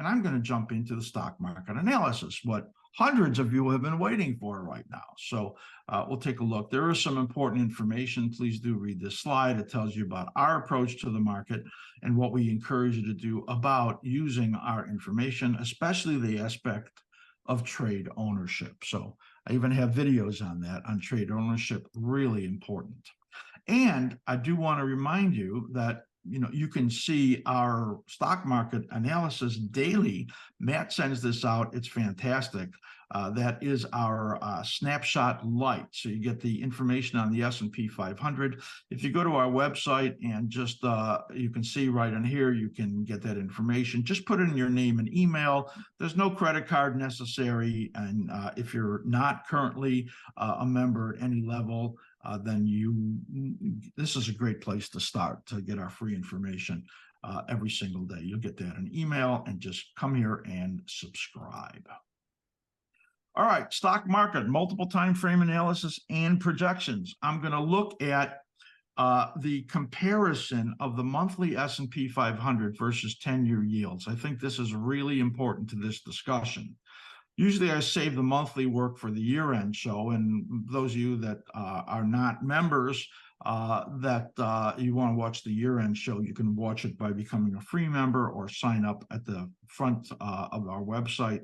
and I'm going to jump into the stock market analysis, what hundreds of you have been waiting for right now. So we'll take a look. There is some important information. Please do read this slide. It tells you about our approach to the market and what we encourage you to do about using our information, especially the aspect of trade ownership. So I even have videos on that, on trade ownership, really important. And I do want to remind you that you can see our stock market analysis daily. Matt sends this out. It's fantastic. That is our snapshot light. So you get the information on the S&P 500. If you go to our website and just, you can see right in here, you can get that information. Just put in your name and email. There's no credit card necessary. And if you're not currently a member at any level, then this is a great place to start to get our free information every single day. You'll get that in email, and just come here and subscribe. All right, stock market, multiple time frame analysis and projections. I'm going to look at the comparison of the monthly S&P 500 versus 10-year yields. I think this is really important to this discussion. Usually I save the monthly work for the year-end show, and those of you that are not members that you want to watch the year-end show, you can watch it by becoming a free member or sign up at the front of our website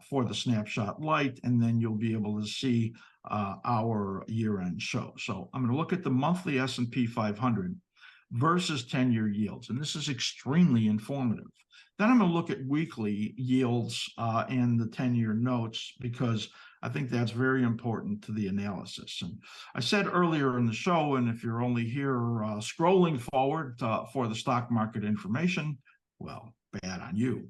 for the snapshot light, and then you'll be able to see our year-end show. So I'm going to look at the monthly S&P 500 versus 10-year yields, and this is extremely informative. Then I'm going to look at weekly yields and the 10-year notes, because I think that's very important to the analysis. And I said earlier in the show, and if you're only here scrolling forward for the stock market information, well, bad on you.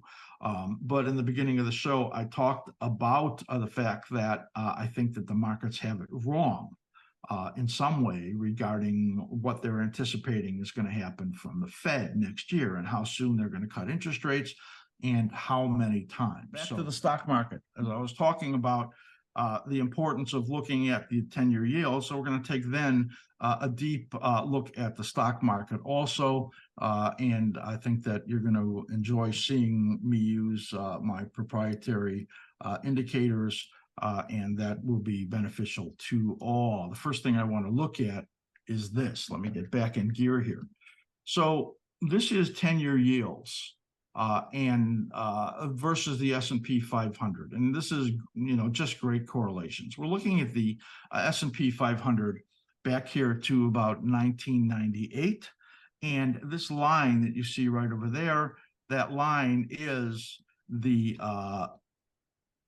But in the beginning of the show, I talked about the fact that I think that the markets have it wrong in some way regarding what they're anticipating is going to happen from the Fed next year, and how soon they're going to cut interest rates and how many times. Back to the stock market, as I was talking about the importance of looking at the 10-year yield. So we're going to take then a deep look at the stock market also. And I think that you're going to enjoy seeing me use my proprietary indicators, and that will be beneficial to all. The first thing I want to look at is this. Let me get back in gear here. So this is 10-year yields and versus the S&P 500. And this is, just great correlations. We're looking at the S&P 500 back here to about 1998. And this line that you see right over there, that line is the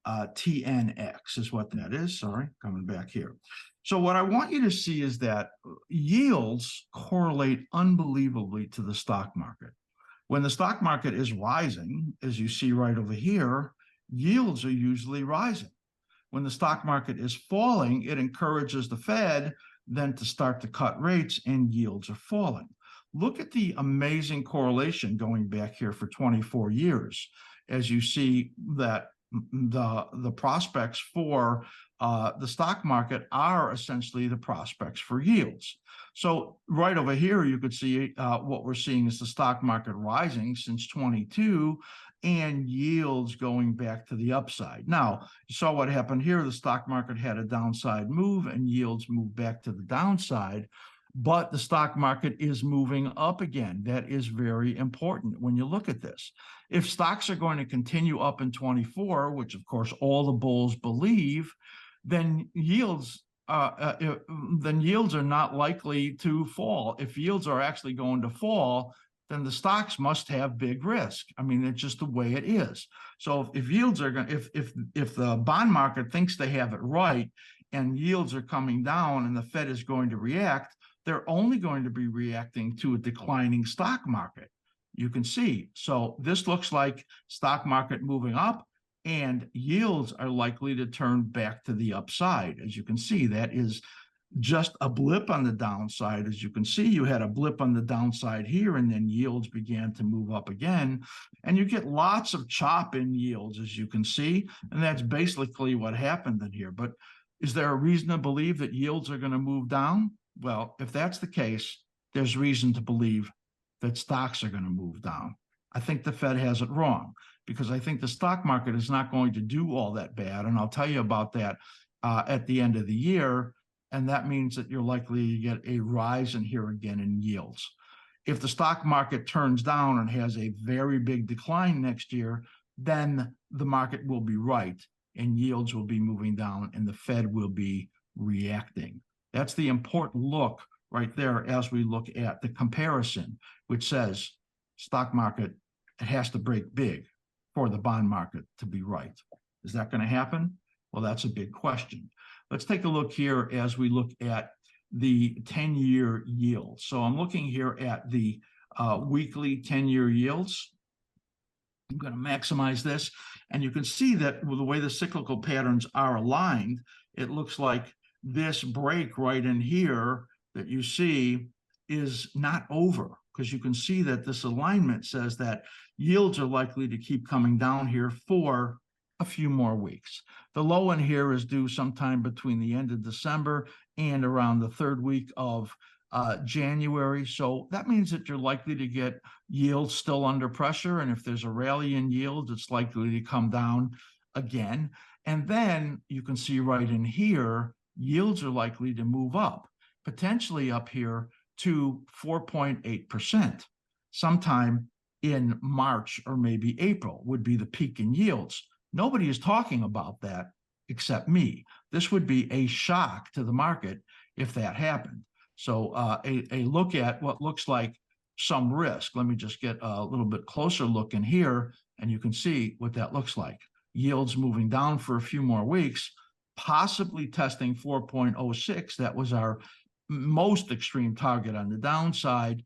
TNX is what that is. Sorry, coming back here. So what I want you to see is that yields correlate unbelievably to the stock market. When the stock market is rising, as you see right over here, yields are usually rising. When the stock market is falling, it encourages the Fed then to start to cut rates, and yields are falling. Look at the amazing correlation going back here for 24 years, as you see that the prospects for the stock market are essentially the prospects for yields. So right over here, you could see what we're seeing is the stock market rising since 22 and yields going back to the upside. Now, you saw what happened here. The stock market had a downside move and yields moved back to the downside. But the stock market is moving up again. That is very important when you look at this. If stocks are going to continue up in 24, which of course all the bulls believe, then yields are not likely to fall. If yields are actually going to fall, then the stocks must have big risk. I mean, it's just the way it is. So if yields are going, if the bond market thinks they have it right and yields are coming down and the Fed is going to react, they're only going to be reacting to a declining stock market. You can see. So this looks like stock market moving up, and yields are likely to turn back to the upside. As you can see, that is just a blip on the downside. As you can see, you had a blip on the downside here, and then yields began to move up again. And you get lots of chop in yields, as you can see. And that's basically what happened in here. But is there a reason to believe that yields are going to move down? Well, if that's the case, there's reason to believe that stocks are going to move down. I think the Fed has it wrong. because I think the stock market is not going to do all that bad. And I'll tell you about that at the end of the year. And that means that you're likely to get a rise in here again in yields. If the stock market turns down and has a very big decline next year, then the market will be right and yields will be moving down and the Fed will be reacting. That's the important look right there as we look at the comparison, which says stock market, it has to break big for the bond market to be right. Is that going to happen? Well, that's a big question. Let's take a look here as we look at the 10-year yield. So I'm looking here at the weekly 10-year yields. I'm going to maximize this, and you can see that with the way the cyclical patterns are aligned, it looks like this break right in here that you see is not over, because you can see that this alignment says that yields are likely to keep coming down here for a few more weeks. The low in here is due sometime between the end of December and around the third week of January. So that means that you're likely to get yields still under pressure. And if there's a rally in yields, it's likely to come down again. And then you can see right in here, yields are likely to move up, potentially up here to 4.8%. Sometime in March or maybe April would be the peak in yields. Nobody is talking about that except me. This would be a shock to the market if that happened. So a look at what looks like some risk. Let me just get a little bit closer look in here, and you can see what that looks like. Yields moving down for a few more weeks, possibly testing 4.06. That was our most extreme target on the downside,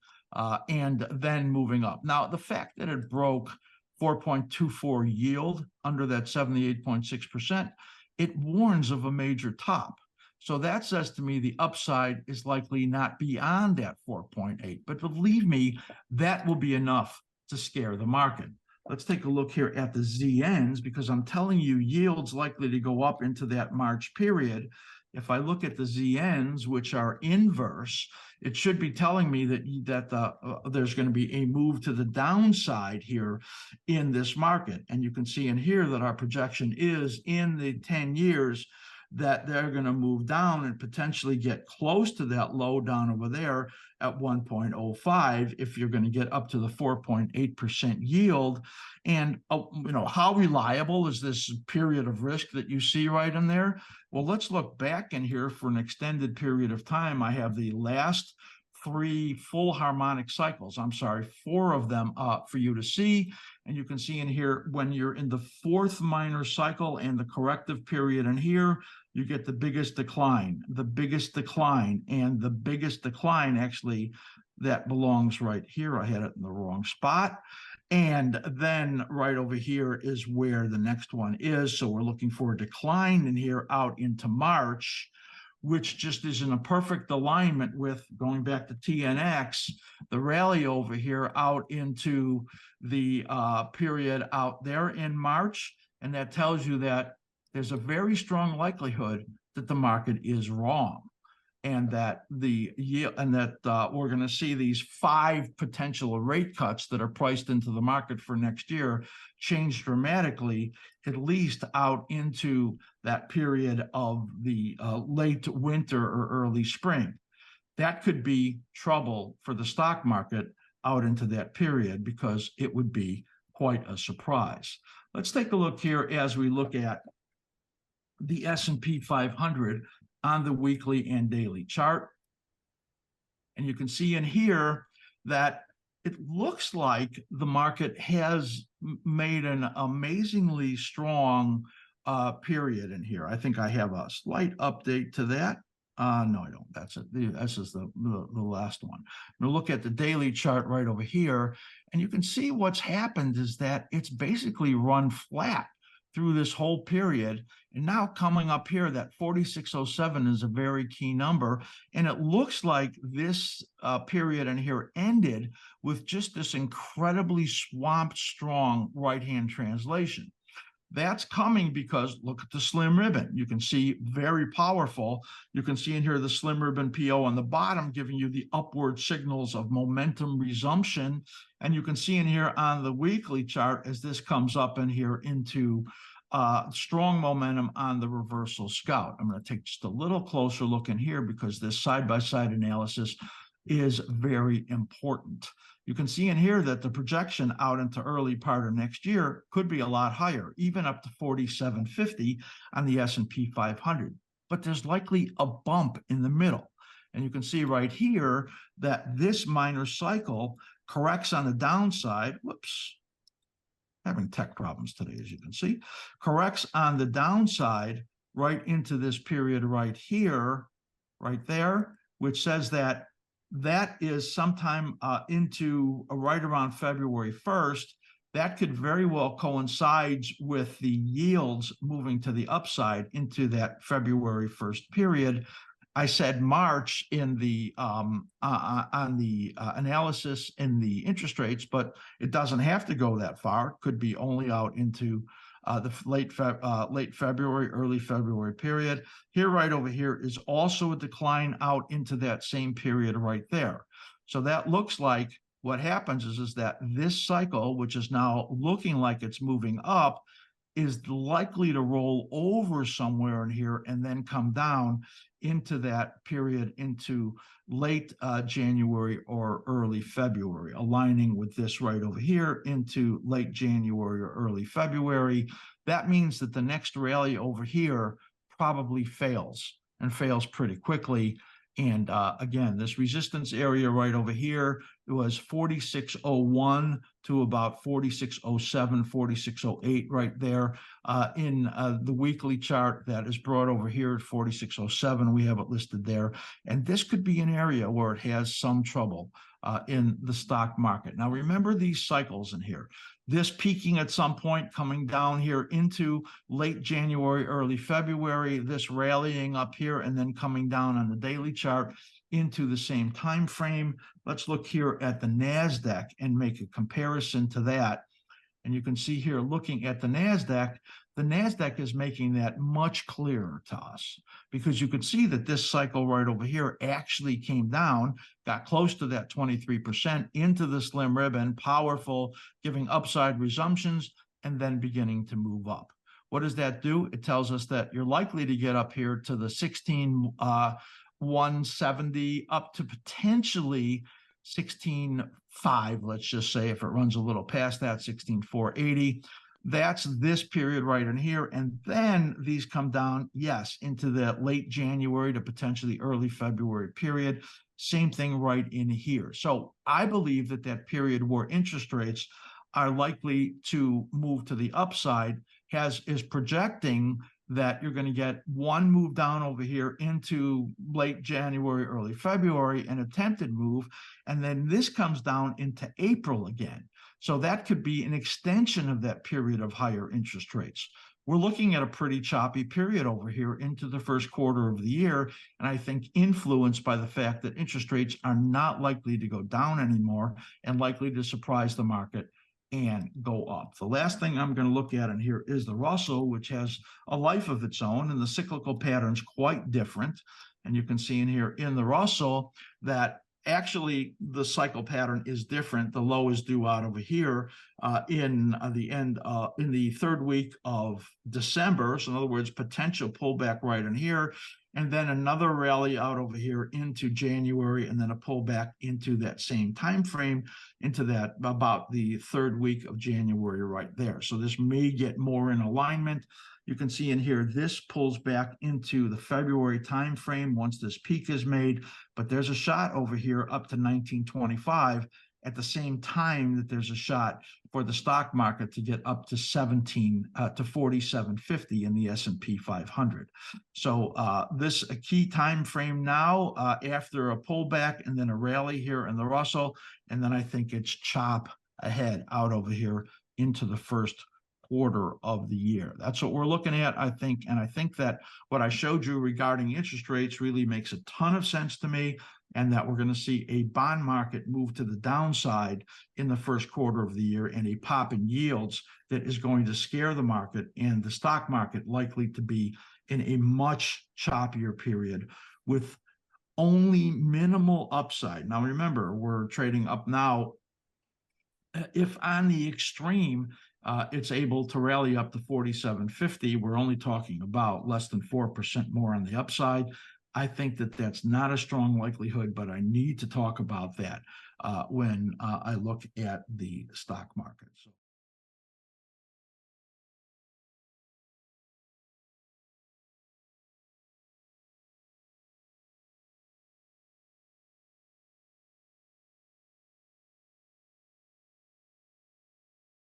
and then moving up. Now, the fact that it broke 4.24 yield under that 78.6%, it warns of a major top. So that says to me the upside is likely not beyond that 4.8. But believe me, that will be enough to scare the market. Let's take a look here at the ZNs, because I'm telling you yields likely to go up into that March period. If I look at the ZNs, which are inverse, it should be telling me that there's going to be a move to the downside here in this market. And you can see in here that our projection is in the 10 years that they're going to move down and potentially get close to that low down over there at 1.05 if you're going to get up to the 4.8% yield. And how reliable is this period of risk that you see right in there? Well, let's look back in here for an extended period of time. I have the last 3 full harmonic cycles. I'm sorry, 4 of them for you to see. And you can see in here when you're in the 4th minor cycle and the corrective period in here, you get the biggest decline, and the biggest decline actually that belongs right here. I had it in the wrong spot. And then right over here is where the next one is. So we're looking for a decline in here out into March, which just is in a perfect alignment with, going back to TNX, the rally over here out into the period out there in March. And that tells you that there's a very strong likelihood that the market is wrong, and that we're going to see these 5 potential rate cuts that are priced into the market for next year change dramatically, at least out into that period of the late winter or early spring. That could be trouble for the stock market out into that period, because it would be quite a surprise. Let's take a look here as we look at the S&P 500 on the weekly and daily chart. And you can see in here that it looks like the market has made an amazingly strong period in here. I think I have a slight update to that. No, I don't. That's it. This is the last one. Now look at the daily chart right over here, and you can see what's happened is that it's basically run flat through this whole period. And now coming up here, that 4607 is a very key number. And it looks like this period in here ended with just this incredibly swamped strong right-hand translation. That's coming because look at the slim ribbon. You can see very powerful. You can see in here the slim ribbon PO on the bottom giving you the upward signals of momentum resumption. And you can see in here on the weekly chart as this comes up in here into strong momentum on the reversal scout. I'm going to take just a little closer look in here because this side-by-side analysis is very important. You can see in here that the projection out into early part of next year could be a lot higher, even up to 4750 on the S&P 500. But there's likely a bump in the middle. And you can see right here that this minor cycle corrects on the downside. Whoops. Having tech problems today, as you can see. Corrects on the downside right into this period right here, right there, which says that that is sometime into right around February 1st. That could very well coincide with the yields moving to the upside into that February 1st period. I said March in the on the analysis in the interest rates, but it doesn't have to go that far. It could be only out into the late February, early February period. Here, right over here, is also a decline out into that same period right there. So that looks like what happens is that this cycle, which is now looking like it's moving up, is likely to roll over somewhere in here and then come down into that period into late January or early February, aligning with this right over here into late January or early February. That means that the next rally over here probably fails and fails pretty quickly. And again, this resistance area right over here, it was 4601 to about 4607, 4608 right there. In the weekly chart that is brought over here at 4607, we have it listed there. And this could be an area where it has some trouble in the stock market. Now, remember these cycles in here. This peaking at some point, coming down here into late January, early February, this rallying up here and then coming down on the daily chart into the same time frame. Let's look here at the NASDAQ and make a comparison to that. And you can see here, looking at the NASDAQ is making that much clearer to us because you could see that this cycle right over here actually came down, got close to that 23% into the slim ribbon, powerful, giving upside resumptions, and then beginning to move up. What does that do? It tells us that you're likely to get up here to the 16,170 up to potentially 16.5, let's just say, if it runs a little past that, 16,480. That's this period right in here. And then these come down, yes, into the late January to potentially early February period. Same thing right in here. So I believe that that period where interest rates are likely to move to the upside is projecting that you're going to get one move down over here into late January, early February, an attempted move, and then this comes down into April again. So that could be an extension of that period of higher interest rates. We're looking at a pretty choppy period over here into the first quarter of the year, and I think influenced by the fact that interest rates are not likely to go down anymore and likely to surprise the market and go up. The last thing I'm going to look at in here is the Russell, which has a life of its own, and the cyclical pattern's quite different. And you can see in here in the Russell that actually the cycle pattern is different. The low is due out over here in the third week of December. So in other words, potential pullback right in here, and then another rally out over here into January, and then a pullback into that same time frame into that about the third week of January right there. So this may get more in alignment. You can see in here, this pulls back into the February time frame once this peak is made, but there's a shot over here up to 1925 at the same time that there's a shot for the stock market to get up to 4750 in the S&P 500. So this a key time frame now after a pullback and then a rally here in the Russell, and then I think it's chop ahead out over here into the first quarter of the year. That's what we're looking at, I think. And I think that what I showed you regarding interest rates really makes a ton of sense to me. and that we're going to see a bond market move to the downside in the first quarter of the year and a pop in yields that is going to scare the market, and the stock market likely to be in a much choppier period with only minimal upside. Now, remember, we're trading up now. If on the extreme, it's able to rally up to 47.50, we're only talking about less than 4% more on the upside. I think that that's not a strong likelihood, but I need to talk about that when I look at the stock market. So